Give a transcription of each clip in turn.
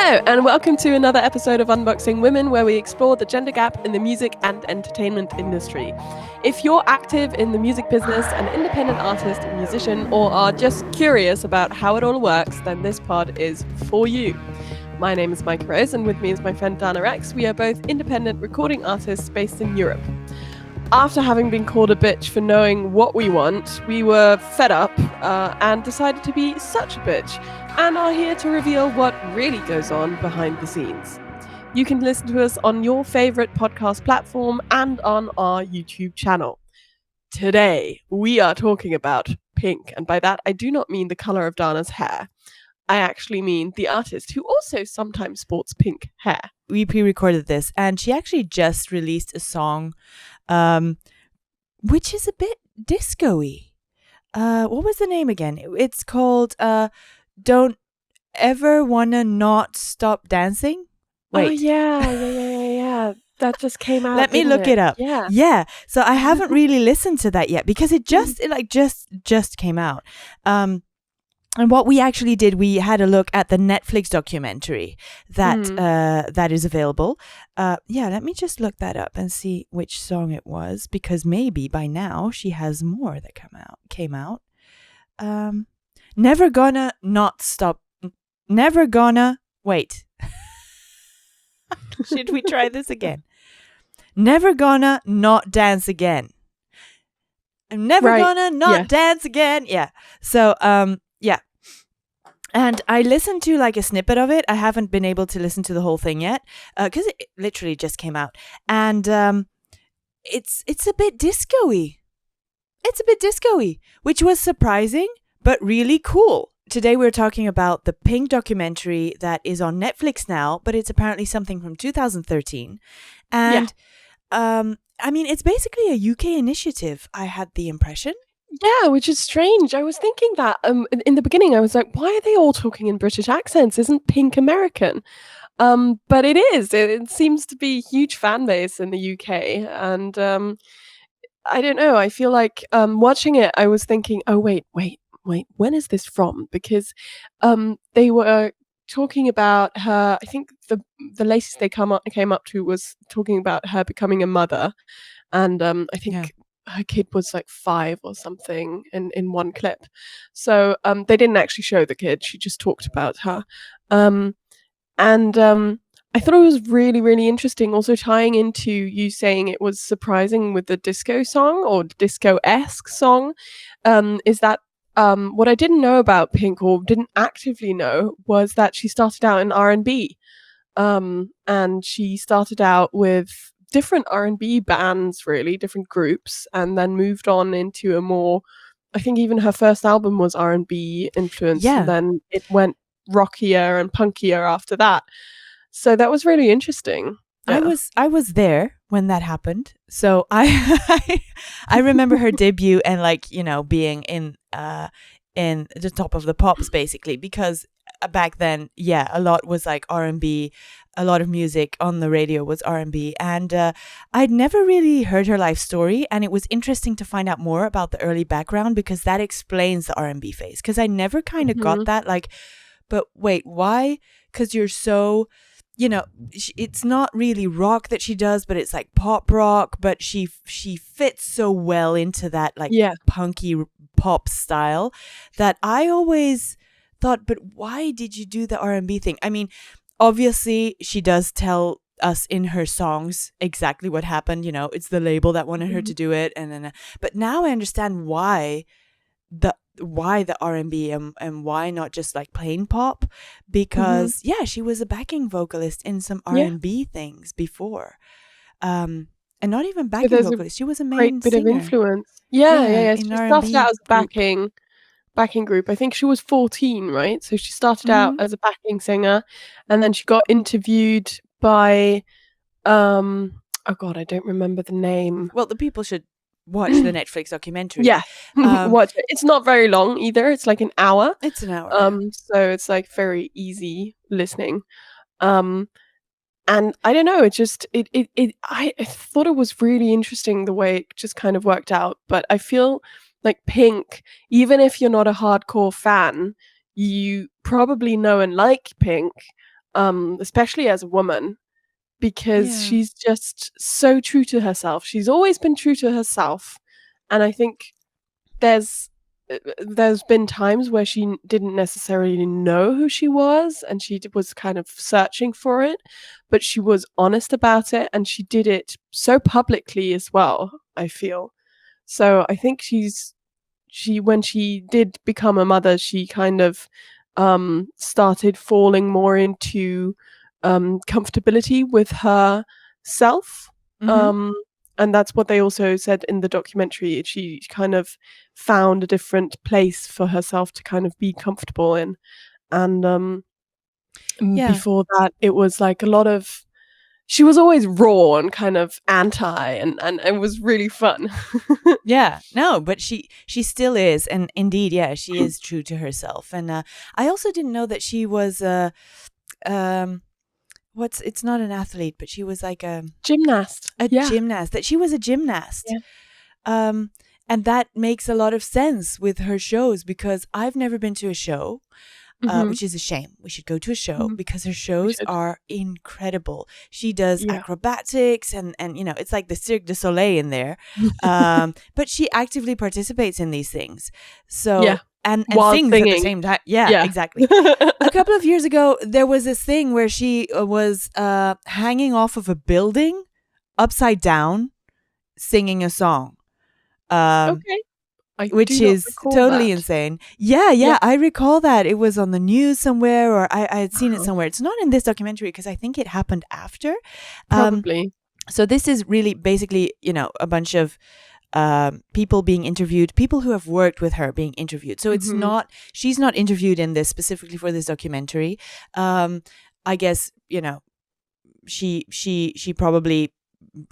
Hello, and welcome to another episode of Unboxing Women, where we explore the gender gap in the music and entertainment industry. If you're active in the music business, an independent artist, musician, or are just curious about how it all works, then this pod is for you. My name is Mike Rose, and with me is my friend Dana Rex. We are both independent recording artists based in Europe. After having been called a bitch for knowing what we want, we were fed up and decided to be such a bitch, and are here to reveal what really goes on behind the scenes. You can listen to us on your favorite podcast platform and on our YouTube channel. Today, we are talking about Pink, and by that I do not mean the color of Dana's hair. I actually mean the artist, who also sometimes sports pink hair. We pre-recorded this, and she actually just released a song which is a bit disco-y. What was the name again? It's called Don't Ever Wanna Not Stop Dancing. Wait. Oh, yeah. That just came out. Let me look it up. Yeah. So I haven't really listened to that yet because it just came out. And what we actually did, we had a look at the Netflix documentary that is available. Let me just look that up and see which song it was, because maybe by now she has more that came out. Never Gonna Not Stop. Never Gonna Wait. Should we try this again? Never Gonna Not Dance Again. I'm never gonna not dance again. Yeah. So yeah. And I listened to like a snippet of it. I haven't been able to listen to the whole thing yet because it literally just came out. And it's a bit disco-y. It's a bit disco-y, which was surprising, but really cool. Today we're talking about the Pink documentary that is on Netflix now, but it's apparently something from 2013. And I mean, it's basically a UK initiative, I had the impression. Yeah, which is strange. I was thinking that in the beginning, I was like, why are they all talking in British accents? Isn't Pink American? But it is. It seems to be a huge fan base in the UK. And I don't know. I feel like watching it, I was thinking, oh, wait. When is this from? Because they were talking about her. I think the latest they came up to was talking about her becoming a mother. And I think her kid was like 5 or something in one clip. So they didn't actually show the kid. She just talked about her. I thought it was really, really interesting. Also tying into you saying it was surprising with the disco song or disco-esque song, is that what I didn't know about Pink, or didn't actively know, was that she started out in R&B. And she started out with different R&B bands, really, different groups, and then moved on into a more, I think even her first album was R&B influenced, and then it went rockier and punkier after that. So that was really interesting. Yeah. I was there when that happened. So I remember her debut and being in the top of the pops basically, because back then, a lot was like R&B. A lot of music on the radio was R&B, and I'd never really heard her life story, and it was interesting to find out more about the early background, because that explains the R&B phase, because I never kind of got that, but wait, why? Because you're so, it's not really rock that she does, but it's like pop rock, but she fits so well into that punky pop style that I always thought, but why did you do the R&B thing? I mean, obviously, she does tell us in her songs exactly what happened. It's the label that wanted her to do it, and then. But now I understand why the R&B and why not just like plain pop, because she was a backing vocalist in some R&B things before, and not even backing vocalist. She was a main great bit singer. of influence. Yeah. She started out as backing group. I think she was 14, right? So she started out as a backing singer, and then she got interviewed by oh god, I don't remember the name. Well, the people should watch the Netflix documentary. Watch it. It's not very long either. It's like an hour. It's an hour. So it's like very easy listening. And I don't know, I thought it was really interesting the way it just kind of worked out, but I feel like Pink, even if you're not a hardcore fan, you probably know and like Pink especially as a woman, because Yeah. she's just so true to herself. She's always been true to herself, and I think there's there's been times where she didn't necessarily know who she was, and she was kind of searching for it, but she was honest about it, and she did it so publicly as well, I feel. So I think she when she did become a mother, she kind of started falling more into comfortability with herself. Mm-hmm. Um, and that's what they also said in the documentary. She kind of found a different place for herself to kind of be comfortable in. And Yeah. before that, it was like a lot of she was always raw and kind of anti, and it was really fun. Yeah, no, but she still is, and indeed, yeah, she is true to herself. And I also didn't know that she was um, what's it's not an athlete, but she was like Gymnast. a Yeah. gymnast. That she was a gymnast. Yeah. Um, and that makes a lot of sense with her shows because I've never been to a show. Mhm. Which is a shame. We should go to a show Mhm. because her We shows should. are incredible. She does Yeah. acrobatics and you know it's like the Cirque du Soleil in there, but she actively participates in these things. Yeah. So and While sings at the singing. same time. Yeah, Yeah. exactly. A couple of years ago, there was this thing where she was hanging off of a building upside down, singing a song. Um, Okay. I do which not is recall totally that. insane. Yeah, Yeah, yeah, I recall that. It was on the news somewhere, or I had seen it uh-huh. somewhere. It's not in this documentary because I think it happened after. Um, Probably. so this is really basically, you know, a bunch of people being interviewed, people who have worked with her being interviewed. So it's Mhm. not, she's not interviewed in this specifically for this documentary. I guess, you know, she probably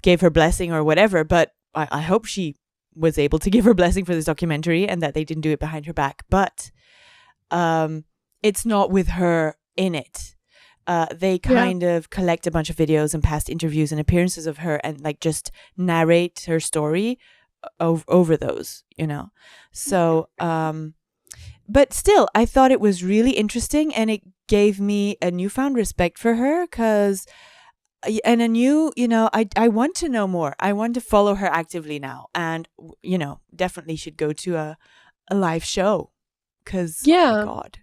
gave her blessing or whatever, but I hope she was able to give her blessing for this documentary and that they didn't do it behind her back. But it's not with her in it. They Yeah. kind of collect a bunch of videos and past interviews and appearances of her and like just narrate her story over those, you know. So but still I thought it was really interesting and it gave me a newfound respect for her because and a new, you know, I want to know more. I want to follow her actively now, and you know, definitely should go to a live show because oh my Yeah. god,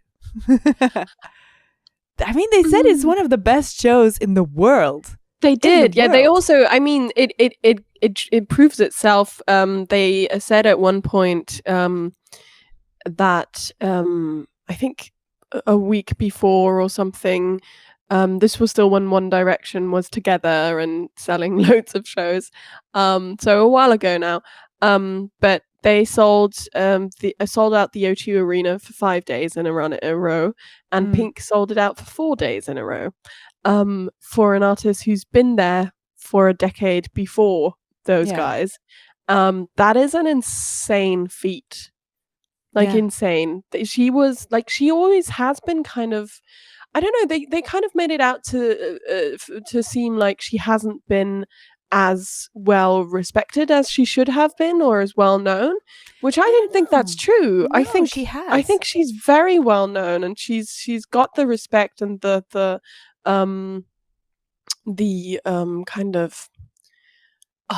I mean, they said it's Mm. one of the best shows in the world. They In the did. Yeah, they world. also I mean, it proves itself. They said at one point, that, I think a week before or something, this was still when One Direction was together and selling loads of shows. So a while ago now. But they sold out the O2 Arena for 5 days in a row, and Mm, Pink sold it out for 4 days in a row. For an artist who's been there for a decade before those yeah, guys, that is an insane feat. Like, yeah. insane. She was like, she always has been kind of I don't know, they kind of made it out to seem like she hasn't been as well respected as she should have been or as well known, which I I don't think don't that's know. true. No, she I has. think she's very well known, and she's got the respect and um kind of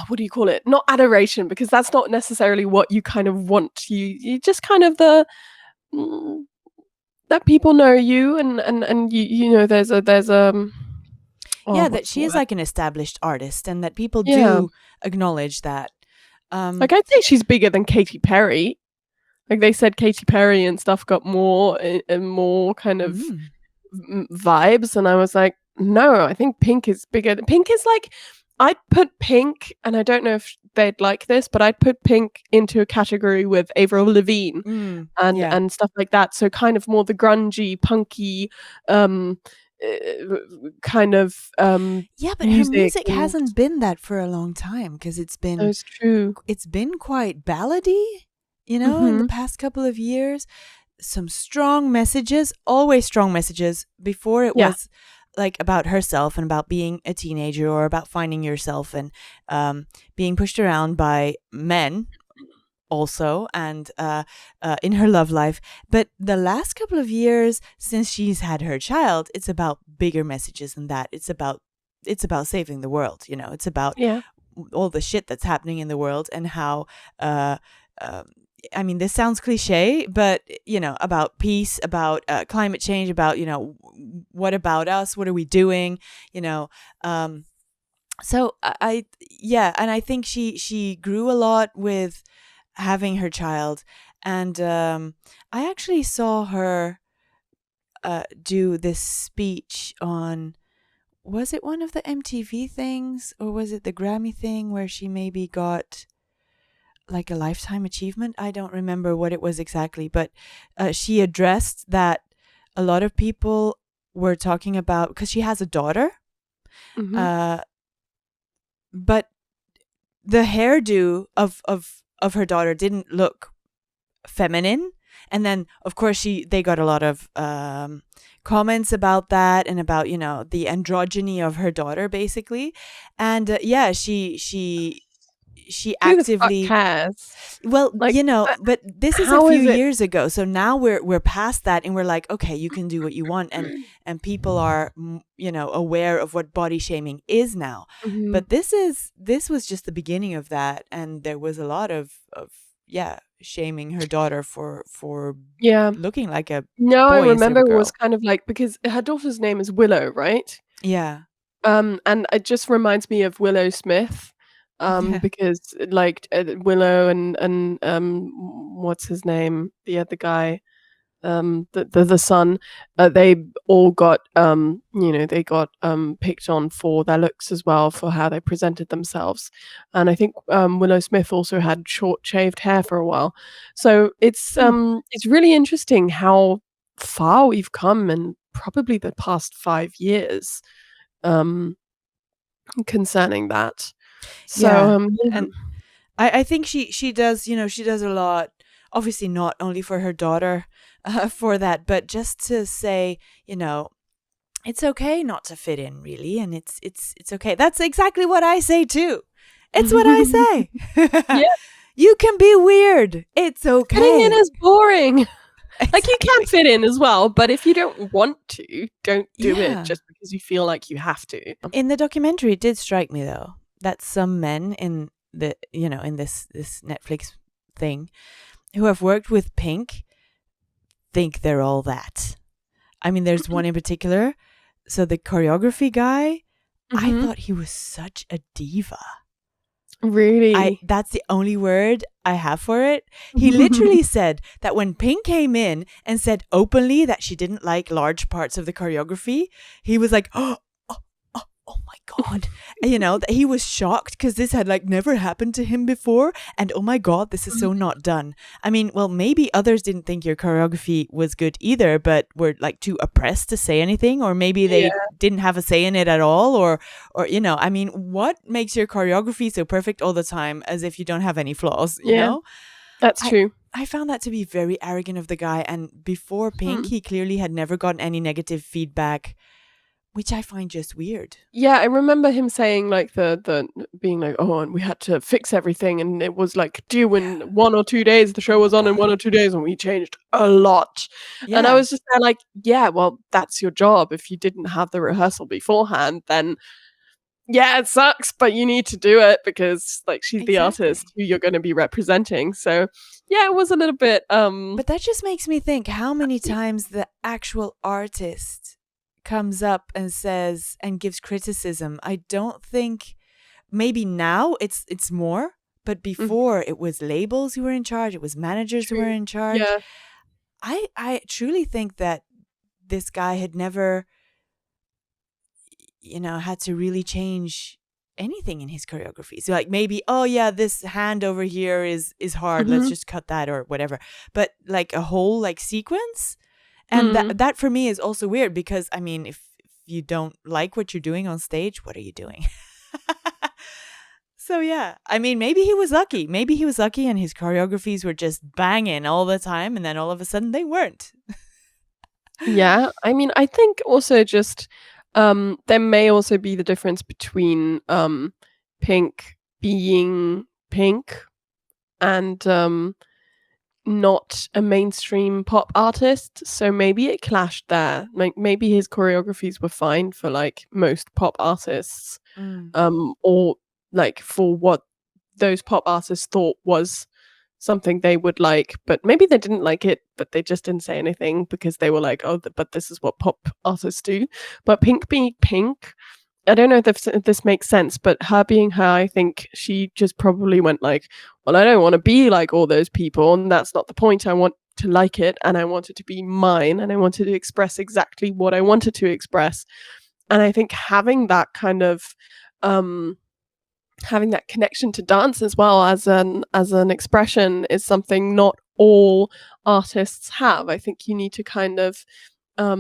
what do you call it? Not adoration, because that's not necessarily what you kind of want. You just kind of mm, that people know you, and you know there's oh, Yeah, that what's the she is word? like an established artist, and that people Yeah. do acknowledge that. Um, Like, I'd say she's bigger than Katy Perry. Like, they said Katy Perry and stuff got more and more kind of mm, vibes, and I was like, "No, I think Pink is bigger." Pink is like I'd put Pink, and I don't know if they'd like this, but I'd put Pink into a category with Avril Lavigne yeah. and stuff like that. So kind of more the grungy, punky, kind of Yeah, but her music, music and hasn't been that for a long time because that's true. it's been quite ballady, you know, in the Mhm. past couple of years. Some strong messages, always strong messages. Before it Yeah. was like about herself and about being a teenager or about finding yourself and being pushed around by men also, and in her love life. But the last couple of years since she's had her child, it's about bigger messages than that. It's about saving the world. It's about Yeah. all the shit that's happening in the world, and how uh, I mean, this sounds cliche, but about peace, about climate change, about what about us? What are we doing? Um, so yeah, and I think she grew a lot with having her child, and I actually saw her do this speech on. Was it one of the MTV things, or was it the Grammy thing where she maybe got like a lifetime achievement? I don't remember what it was exactly, but she addressed that a lot of people were talking about, because she has a daughter, Hmm. uh, but the hairdo of her daughter didn't look feminine. And then of course they got a lot of comments about that, and about the androgyny of her daughter, basically. And yeah, she Who the fuck actively. cares? Well, Like, but this is a how few is it? years ago, so now we're past that, and we're like, okay, you can do what you want, and people are aware of what body shaming is now. Mhm. But this was just the beginning of that, and there was a lot of yeah, shaming her daughter for Yeah. looking like a No, I boy instead of remember a it was girl. kind of like, because her daughter's name is Willow, right? Yeah. And it just reminds me of Willow Smith, Yeah. because like Willow and what's his name, the other guy, the son, they all got they got picked on for their looks as well, for how they presented themselves. And I think Willow Smith also had short shaved hair for a while. So Hmm. it's really interesting how far we've come in probably the past 5 years, um concerning that. So Yeah. yeah. And I think she does, she does a lot, obviously not only for her daughter, for that, but just to say, it's okay not to fit in, really, and it's okay. That's exactly what I say too. It's what I say. Yeah, You can be weird. It's fitting in okay. is boring. Like, you can Exactly. fit in as well, but if you don't want to, don't do it Yeah. just because you feel like you have to. In the documentary, it did strike me though that some men in the in this Netflix thing who have worked with Pink think they're all that. I mean, there's one in particular. So the choreography guy, I Mhm. thought he was such a diva. Really? That's the only word I have for it. He literally said that when Pink came in and said openly that she didn't like large parts of the choreography, he was like, oh my God. That he was shocked because this had like never happened to him before. And oh my God, this is so not done. I mean, well, maybe others didn't think your choreography was good either, but were like too oppressed to say anything, or maybe Yeah, they didn't have a say in it at all, or I mean, what makes your choreography so perfect all the time as if you don't have any flaws, yeah, that's I true. I found that to be very arrogant of the guy, and before Pink, Hmm. he clearly had never gotten any negative feedback, which I find just weird. Yeah, I remember him saying, like, the being like, "Oh, and we had to fix everything, and it was, like, due in Yeah. 1 or 2 days. The Oh show my was on in God. 1 or 2 days, and we changed a lot." And I Yeah, was just there like, "Yeah, well, that's your job. If you didn't have the rehearsal beforehand, then yeah, it sucks, but you need to do it because, like, she's the artist exactly. who you're gonna be representing." So, yeah, it was a little bit, But that just makes me think how many touchy. times the actual artist comes up and says and gives criticism. I don't think, maybe now it's more, but Mhm, before it was labels who were in charge, it was managers who were true. in charge. Yeah. I truly think that this guy had never had to really change anything in his choreography. So like, maybe, oh yeah, this hand over here is hard, let's Mhm. just cut that or whatever. But like a whole like sequence, and Mm. that for me is also weird, because I mean, if you don't like what you're doing on stage, what are you doing? So yeah, I mean, maybe he was lucky. Maybe he was lucky and his choreographies were just banging all the time, and then all of a sudden they weren't. Yeah, I mean, I think also just, there may also be the difference between, Pink being Pink, and not a mainstream pop artist, so maybe it clashed there. Like maybe his choreographies were fine for like most pop artists, Mm. or like for what those pop artists thought was something they would like, but maybe they didn't like it, but they just didn't say anything because they were like, "Oh, but this is what pop artists do." But Pink being Pink, I don't know if this makes sense, but her being her, I think she just probably went like, "Well, I don't want to be like all those people, and that's not the point. I want to like it, and I want it to be mine, and I wanted to express exactly what I wanted to express." And I think um having that connection to dance as well as an expression is something not all artists have. I think you need to kind of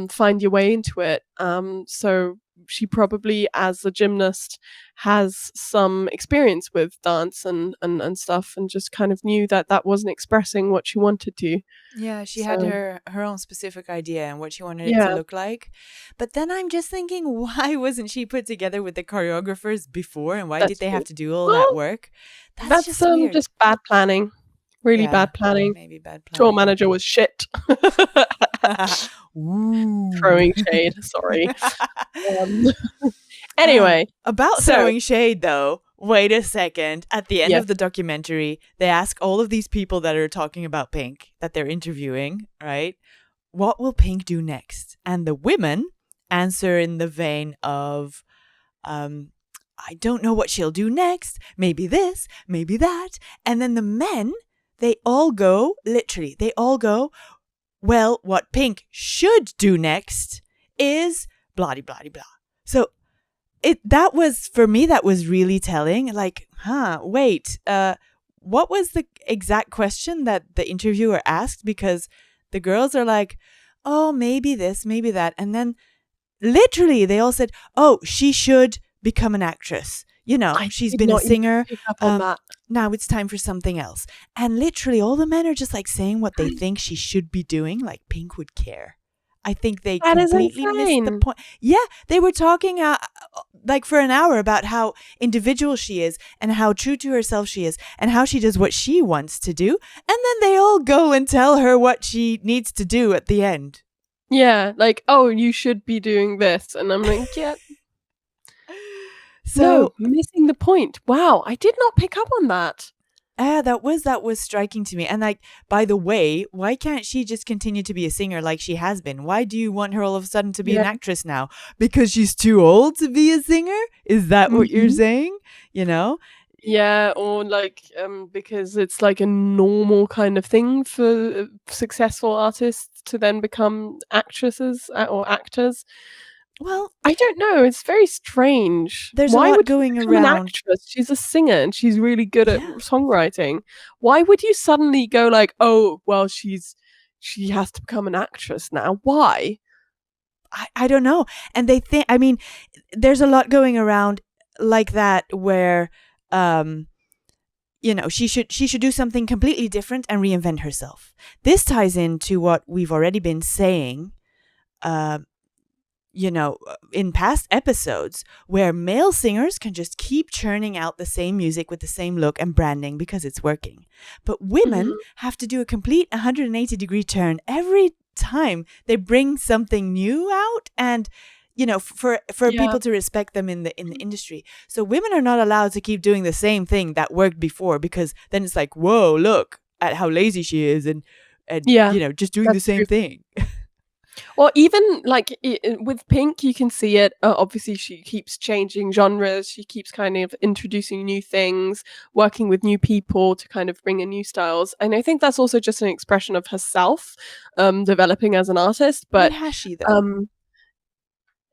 find your way into it. So she probably, as a gymnast, has some experience with dance and stuff, and just kind of knew that that wasn't expressing what she wanted to. Yeah, she had So her own specific idea and what she wanted it to yeah, look like. But then I'm just thinking, why wasn't she put together with the choreographers before, and why did that's they true. have to do all that Well, work? That's that's just weird. just bad planning, really Yeah, bad planning. maybe bad Tour planning. manager was shit. Ooh. Throwing shade, sorry. Um, anyway, About so throwing shade, though, wait a second. At the end yes, of the documentary, they ask all of these people that are talking about Pink, that they're interviewing, right? What will Pink do next? And the women answer in the vein of, I don't know what she'll do next. Maybe this, maybe that. And then the men, they all go, literally, they all go, well, what Pink should do next is blah blah blah blah. So that was, for me, that was really telling. Like, wait, what was the exact question that the interviewer asked? Because the girls are like, oh, maybe this, maybe that. And then literally they all said, oh, she should become an actress. You know, I she's did been a not even singer. pick up on that. Now it's time for something else. And literally all the men are just like saying what they think she should be doing, like Pink would care. I think they That is completely missed the insane. point. Yeah, they were talking like for an hour about how individual she is and how true to herself she is and how she does what she wants to do. And then they all go and tell her what she needs to do at the end. Yeah, like, "Oh, you should be doing this," and I'm like, "Yeah, no, So missing the point." Wow, I did not pick up on that. that was striking to me. And like, by the way, why can't she just continue to be a singer like she has been? Why do you want her all of a sudden to be Yeah, an actress now? Because she's too old to be a singer? Is that what you're mhm. saying? You know? Yeah, or like, because it's like a normal kind of thing for successful artists to then become actresses, or actors. Well, I don't know, it's very strange. there's a Why lot would you going become an around. actress? She's a singer and she's really good at Yeah. songwriting. Why would you suddenly go like, "Oh, well, she has to become an actress now." Why? I don't know. And they think, I mean, there's a lot going around like that where you know, she should do something completely different and reinvent herself. This ties into what we've already been saying, uh, you know, in past episodes, where male singers can just keep churning out the same music with the same look and branding because it's working. But women Mhm. have to do a complete 180-degree turn every time they bring something new out, and you know, for Yeah. people to respect them in the industry. So women are not allowed to keep doing the same thing that worked before, because then it's like, whoa, look at how lazy she is, and Yeah, you know, just doing the that's same true. thing. Well, even like with Pink, you can see it. Obviously, she keeps changing genres. She keeps kind of introducing new things, working with new people to kind of bring in new styles. And I think that's also just an expression of herself, developing as an artist. But But has she though? um,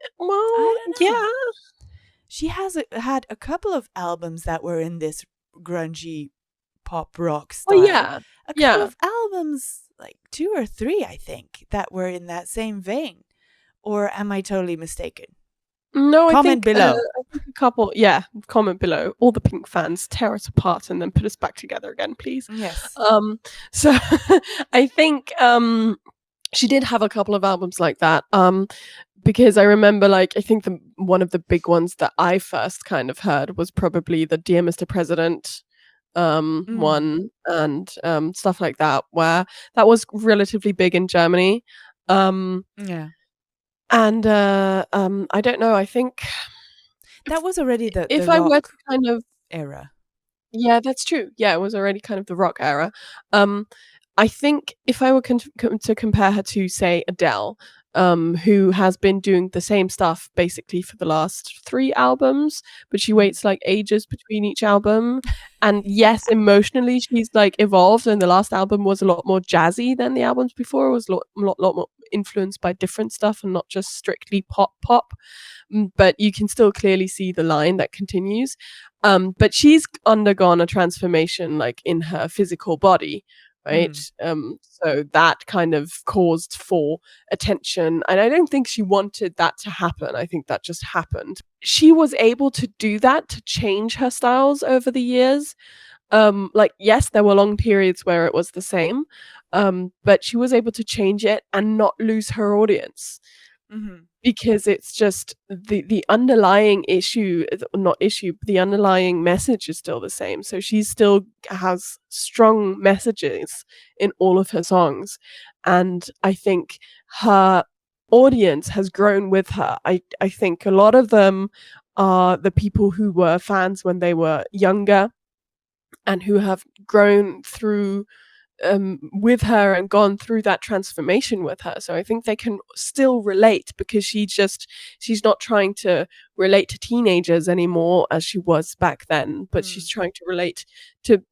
I well, don't know. yeah, She has had a couple of albums that were in this grungy pop rock well, style. yeah, A couple yeah. of albums, like 2 or 3, I think, that were in that same vein. Or am I totally mistaken? No, Comment below. I think a couple. Yeah, comment below. All the Pink fans, tear us apart and then put us back together again, please. Yes. So I think she did have a couple of albums like that. Because I remember, like, I think the one of the big ones that I first kind of heard was probably the Dear Mr. President one, and stuff like that, where that was relatively big in Germany. Yeah. And I don't know, I think That was already the if I were to rock kind of era. yeah, that's true. Yeah, it was already kind of the rock era. Um, I think if I were to compare her to, say, Adele, who has been doing the same stuff basically for the last 3 albums, but she Mhm. waits, like, ages between each album. And yes, emotionally, she's, like, evolved, and the last album was a lot more jazzy than the albums before. It was a lot more influenced by different stuff and not just strictly pop. But you can still clearly see the line that continues. But she's undergone a transformation, like, in her physical body, right? Mm. So that kind of caused for attention, and I don't think she wanted that to happen. I think that just happened. She was able to do that, to change her styles over the years. Like, yes, there were long periods where it was the same, but she was able to change it and not lose her audience. Mhm. Because it's just the underlying issue not issue, the underlying message is still the same. So she still has strong messages in all of her songs, and I think her audience has grown with her. I think a lot of them are the people who were fans when they were younger and who have grown through with her and gone through that transformation with her. So I think they can still relate because she's not trying to relate to teenagers anymore as she was back then, but she's Mm. trying to relate to,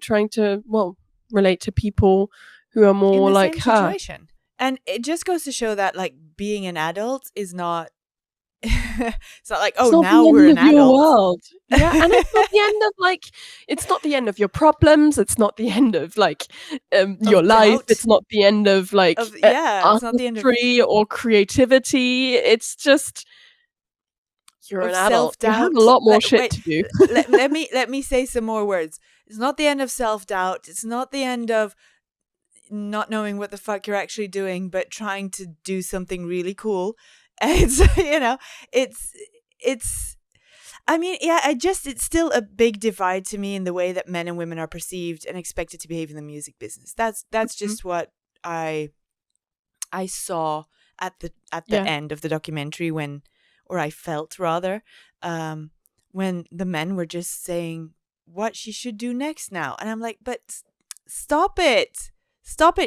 trying to, well, relate to people who are In more the like same her. situation. And it just goes to show that, like, being an adult is not it's not like, It's oh, not now the we're end an of your adult. world. Yeah, and it's not the end of, like, it's not the end of your problems, it's not the end of, like, your Of life, doubt. it's not the end of, like, Of yeah, it's not the end artistry or creativity, it's just you're an of adult. You have a self-doubt. lot more shit Wait, to do. let me say some more words. It's not the end of self-doubt. It's not the end of not knowing what the fuck you're actually doing, but trying to do something really cool. It's it's I mean, yeah, it's still a big divide to me in the way that men and women are perceived and expected to behave in the music business. That's Mhm. just what I saw at the Yeah. end of the documentary when, or I felt rather, um, when the men were just saying what she should do next now, and I'm like, but stop it,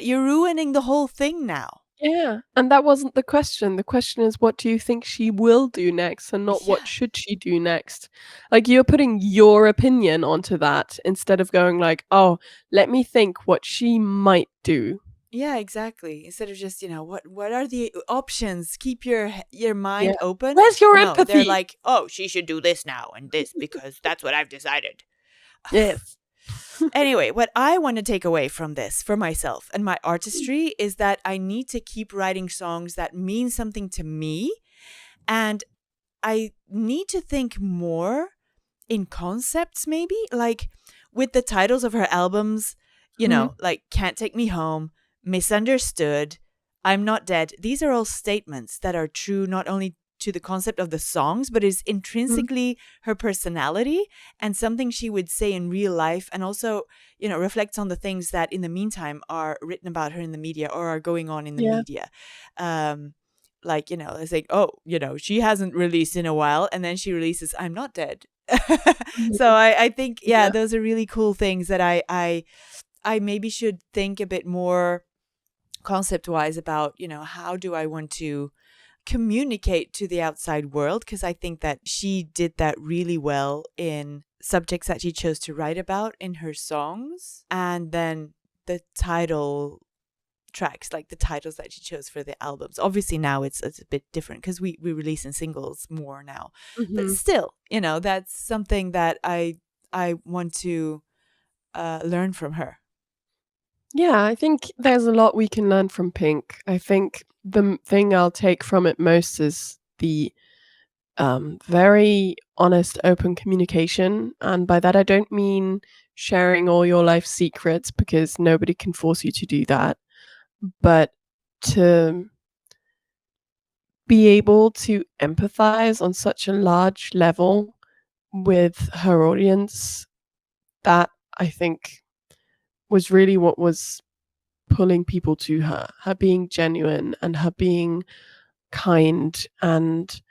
you're ruining the whole thing now. Yeah, and that wasn't the question. The question is, what do you think she will do next, and not what Yeah. should she do next? Like, you're putting your opinion onto that instead of going like, "Oh, let me think what she might do." Yeah, exactly. Instead of just, what are the options? Keep your Yeah. mind open. Where's your No, they're empathy? like, "Oh, she should do this now and this because that's what I've decided." Yes. Anyway, what I want to take away from this for myself and my artistry is that I need to keep writing songs that mean something to me, and I need to think more in concepts, maybe like with the titles of her albums, Mhm. like Can't Take Me Home, Misunderstood, I'm Not Dead. These are all statements that are true not only to the concept of the songs, but is Mhm. intrinsically her personality and something she would say in real life, and also, reflects on the things that in the meantime are written about her in the media or are going on in the Yeah. media. Like, it's like, oh, she hasn't released in a while, and then she releases I'm Not Dead. So Mhm. I think, yeah, Yeah. those are really cool things that I maybe should think a bit more concept wise about, how do I want to communicate to the outside world, because I think that she did that really well in subjects that she chose to write about in her songs, and then the title tracks, like the titles that she chose for the albums. Obviously now it's a bit different because we release in singles more now, but Mhm. still, that's something that I want to learn from her. Yeah, I think there's a lot we can learn from Pink. I think the thing I'll take from it most is the very honest, open communication. And by that, I don't mean sharing all your life secrets because nobody can force you to do that, but to be able to empathize on such a large level with her audience, that I think was really what was pulling people to her being genuine and her being kind and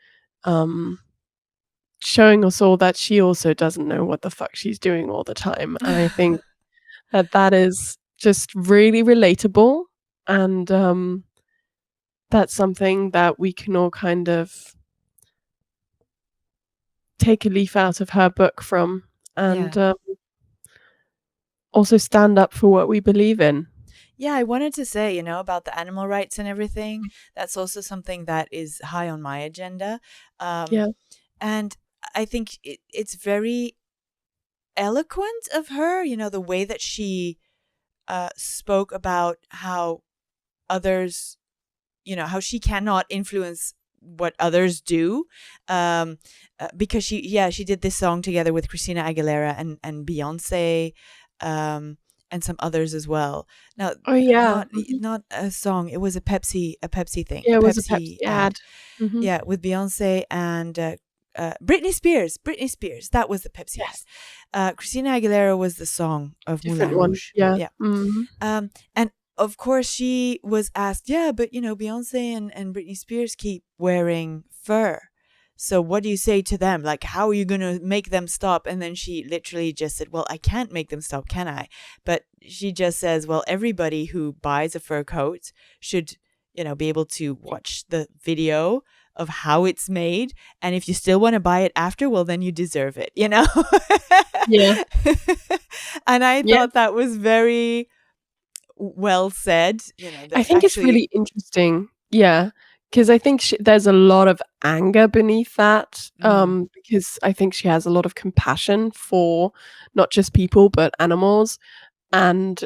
showing us all that she also doesn't know what the fuck she's doing all the time. And I think that is just really relatable, and that's something that we can all kind of take a leaf out of her book from, and Yeah. also stand up for what we believe in. Yeah, I wanted to say, about the animal rights and everything. That's also something that is high on my agenda. Yeah. And I think it's very eloquent of her, the way that she spoke about how others, how she cannot influence what others do, because she did this song together with Christina Aguilera and Beyonce, and some others as well. Now, Oh, yeah. not a song. It was a Pepsi thing, Yeah, a it was a Pepsi Pepsi ad. ad. Mhm. Yeah, with Beyonce and Britney Spears. Britney Spears. That was the Pepsi Yes. ad. Christina Aguilera was the song of Moulin Different one. Rouge. Yeah. Yeah. Mhm. And of course she was asked, yeah, but Beyonce and Britney Spears keep wearing fur. So what do you say to them? Like, how are you going to make them stop? And then she literally just said, well, I can't make them stop, can I? But she just says, well, everybody who buys a fur coat should, be able to watch the video of how it's made. And if you still want to buy it after, well, then you deserve it, Yeah. And I Yeah. thought that was very well said. I That think it's actually, really interesting. Yeah, because I think there's a lot of anger beneath that, because I think she has a lot of compassion for not just people, but animals, and,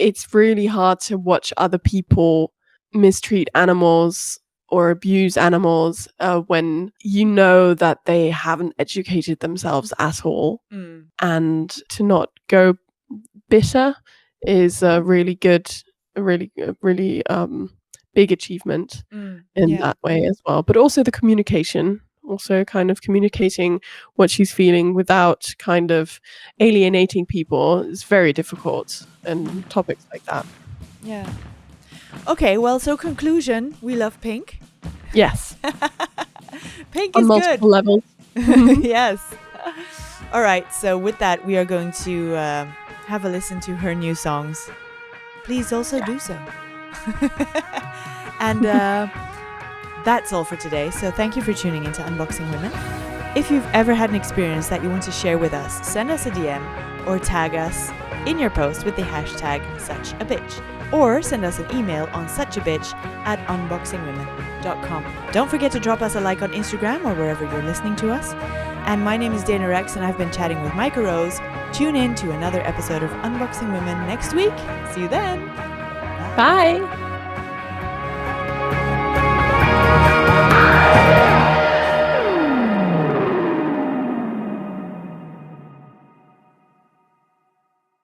it's really hard to watch other people mistreat animals or abuse animals, when you know that they haven't educated themselves at all, and to not go bitter is a really good, really big achievement in yeah, that way as well. But also the communication, also kind of communicating what she's feeling without kind of alienating people is very difficult in topics like that. yeah. Okay, well, so conclusion, we love Pink. Yes, Pink on is good. multiple levels. Mhm. Yes. All right, so with that, we are going to have a listen to her new songs. Please also do so. And that's all for today. So thank you for tuning into Unboxing Women. If you've ever had an experience that you want to share with us, send us a DM or tag us in your post with the hashtag #suchabitch. Or send us an email on suchabitch@unboxingwomen.com. Don't forget to drop us a like on Instagram or wherever you're listening to us. And my name is Dana Rex, and I've been chatting with Micah Rose. Tune in to another episode of Unboxing Women next week. See you then. Bye.